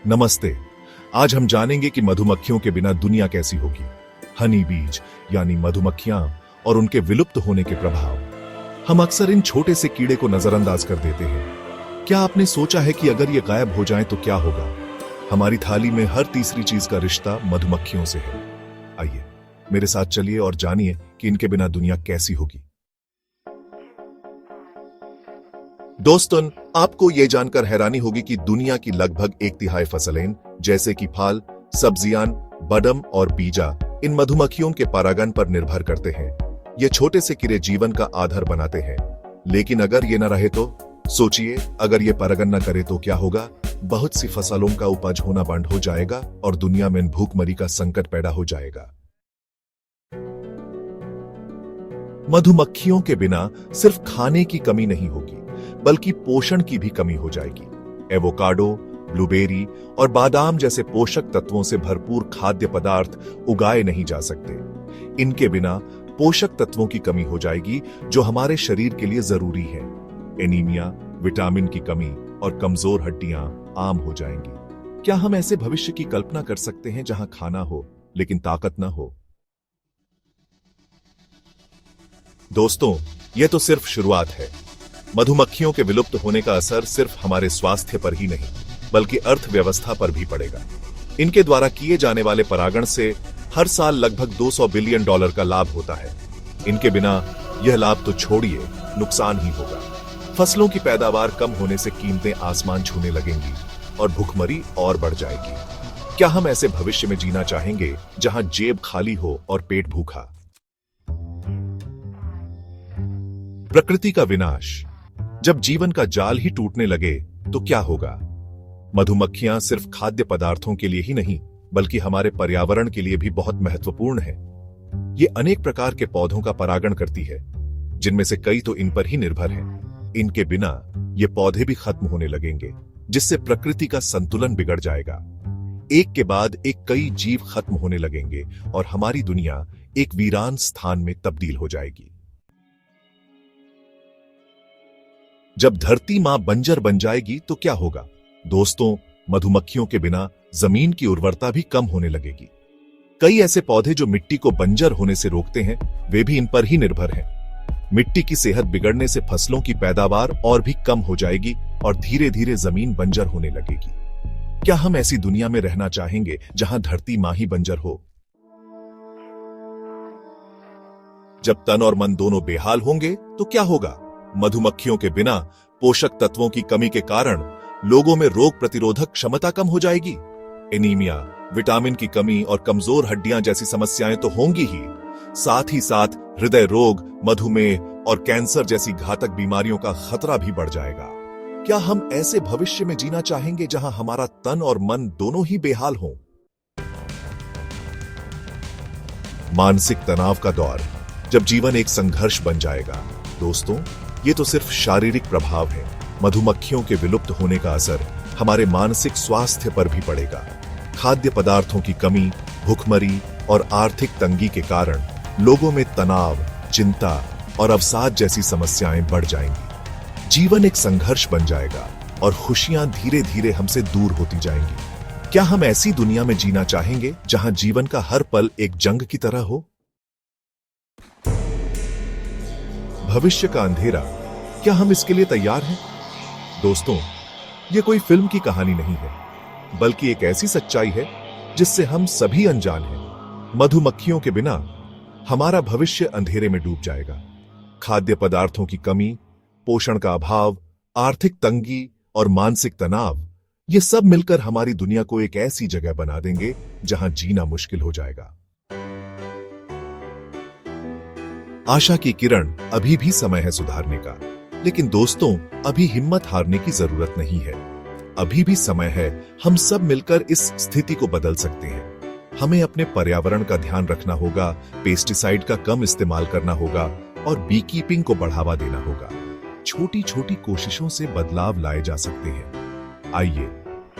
नमस्ते। आज हम जानेंगे कि मधुमक्खियों के बिना दुनिया कैसी होगी। हनी बीज यानी मधुमक्खियां और उनके विलुप्त होने के प्रभाव। हम अक्सर इन छोटे से कीड़े को नजरअंदाज कर देते हैं। क्या आपने सोचा है कि अगर ये गायब हो जाएं तो क्या होगा? हमारी थाली में हर तीसरी चीज का रिश्ता मधुमक्खियों से है। आइए मेरे साथ चलिए और जानिए कि इनके बिना दुनिया कैसी होगी। दोस्तों, आपको यह जानकर हैरानी होगी कि दुनिया की लगभग 1/3 फसलें जैसे कि फल, सब्जियां, बदाम और बीजा इन मधुमक्खियों के परागण पर निर्भर करते हैं। ये छोटे से कीड़े जीवन का आधार बनाते हैं। लेकिन अगर ये न रहे तो सोचिए, अगर ये परागण न करे तो क्या होगा? बहुत सी फसलों का उपज होना बंद हो जाएगा और दुनिया में भूखमरी का संकट पैदा हो जाएगा। मधुमक्खियों के बिना सिर्फ खाने की कमी नहीं होगी, बल्कि पोषण की भी कमी हो जाएगी। एवोकाडो, ब्लूबेरी और बादाम जैसे पोषक तत्वों से भरपूर खाद्य पदार्थ उगाए नहीं जा सकते। इनके बिना पोषक तत्वों की कमी हो जाएगी जो हमारे शरीर के लिए जरूरी है। एनीमिया, विटामिन की कमी और कमजोर हड्डियां आम हो जाएंगी। क्या हम ऐसे भविष्य की कल्पना कर सकते हैं जहां खाना हो लेकिन ताकत न हो? दोस्तों, यह तो सिर्फ शुरुआत है। मधुमक्खियों के विलुप्त होने का असर सिर्फ हमारे स्वास्थ्य पर ही नहीं, बल्कि अर्थव्यवस्था पर भी पड़ेगा। इनके द्वारा किए जाने वाले परागण से हर साल लगभग $200 बिलियन का लाभ होता है। इनके बिना यह लाभ तो छोड़िए, नुकसान ही होगा। फसलों की पैदावार कम होने से कीमतें आसमान छूने लगेंगी और भूखमरी और बढ़ जाएगी। क्या हम ऐसे भविष्य में जीना चाहेंगे जहां जेब खाली हो और पेट भूखा? प्रकृति का विनाश। जब जीवन का जाल ही टूटने लगे तो क्या होगा? मधुमक्खियां सिर्फ खाद्य पदार्थों के लिए ही नहीं, बल्कि हमारे पर्यावरण के लिए भी बहुत महत्वपूर्ण है। ये अनेक प्रकार के पौधों का परागण करती है, जिनमें से कई तो इन पर ही निर्भर हैं। इनके बिना ये पौधे भी खत्म होने लगेंगे, जिससे प्रकृति का संतुलन बिगड़ जाएगा। एक के बाद एक कई जीव खत्म होने लगेंगे और हमारी दुनिया एक वीरान स्थान में तब्दील हो जाएगी। जब धरती मां बंजर बन जाएगी तो क्या होगा? दोस्तों, मधुमक्खियों के बिना जमीन की उर्वरता भी कम होने लगेगी। कई ऐसे पौधे जो मिट्टी को बंजर होने से रोकते हैं, वे भी इन पर ही निर्भर हैं। मिट्टी की सेहत बिगड़ने से फसलों की पैदावार और भी कम हो जाएगी और धीरे धीरे जमीन बंजर होने लगेगी। क्या हम ऐसी दुनिया में रहना चाहेंगे जहां धरती मां ही बंजर हो? जब तन और मन दोनों बेहाल होंगे तो क्या होगा? मधुमक्खियों के बिना पोषक तत्वों की कमी के कारण लोगों में रोग प्रतिरोधक क्षमता कम हो जाएगी। एनीमिया, विटामिन की कमी और कमजोर हड्डियां जैसी समस्याएं तो होंगी ही, साथ ही साथ हृदय रोग, मधुमेह और कैंसर जैसी घातक बीमारियों का खतरा भी बढ़ जाएगा। क्या हम ऐसे भविष्य में जीना चाहेंगे जहां हमारा तन और मन दोनों ही बेहाल हों? मानसिक तनाव का दौर। जब जीवन एक संघर्ष बन जाएगा। दोस्तों, ये तो सिर्फ शारीरिक प्रभाव है। मधुमक्खियों के विलुप्त होने का असर हमारे मानसिक स्वास्थ्य पर भी पड़ेगा। खाद्य पदार्थों की कमी, भूखमरी और आर्थिक तंगी के कारण लोगों में तनाव, चिंता और अवसाद जैसी समस्याएं बढ़ जाएंगी। जीवन एक संघर्ष बन जाएगा और खुशियां धीरे धीरे हमसे दूर होती जाएंगी। क्या हम ऐसी दुनिया में जीना चाहेंगे जहां जीवन का हर पल एक जंग की तरह हो? भविष्य का अंधेरा, क्या हम इसके लिए तैयार हैं? दोस्तों, यह कोई फिल्म की कहानी नहीं है, बल्कि एक ऐसी सच्चाई है जिससे हम सभी अनजान हैं। मधुमक्खियों के बिना हमारा भविष्य अंधेरे में डूब जाएगा। खाद्य पदार्थों की कमी, पोषण का अभाव, आर्थिक तंगी और मानसिक तनाव, ये सब मिलकर हमारी दुनिया को एक ऐसी जगह बना देंगे जहां जीना मुश्किल हो जाएगा। आशा की किरण, अभी भी समय है सुधारने का। लेकिन दोस्तों, अभी हिम्मत हारने की जरूरत नहीं है। अभी भी समय है, हम सब मिलकर इस स्थिति को बदल सकते हैं। हमें अपने पर्यावरण का ध्यान रखना होगा, पेस्टिसाइड का कम इस्तेमाल करना होगा और बी कीपिंग को बढ़ावा देना होगा। छोटी छोटी कोशिशों से बदलाव लाए जा सकते हैं। आइए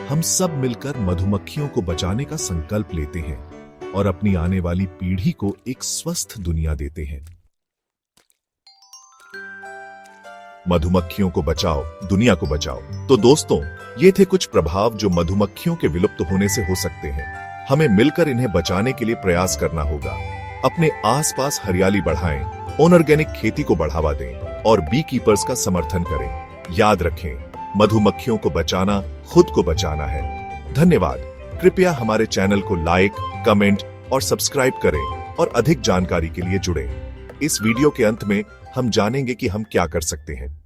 हम सब मिलकर मधुमक्खियों को बचाने का संकल्प लेते हैं और अपनी आने वाली पीढ़ी को एक स्वस्थ दुनिया देते हैं। मधुमक्खियों को बचाओ, दुनिया को बचाओ। तो दोस्तों, ये थे कुछ प्रभाव जो मधुमक्खियों के विलुप्त होने से हो सकते हैं। हमें मिलकर इन्हें बचाने के लिए प्रयास करना होगा। अपने आसपास हरियाली बढ़ाएं, ऑर्गेनिक खेती को बढ़ावा दें और बी कीपर्स का समर्थन करें। याद रखें, मधुमक्खियों को बचाना खुद को बचाना है। धन्यवाद। कृपया हमारे चैनल को लाइक, कमेंट और सब्सक्राइब करें और अधिक जानकारी के लिए जुड़ें। इस वीडियो के अंत में हम जानेंगे कि हम क्या कर सकते हैं।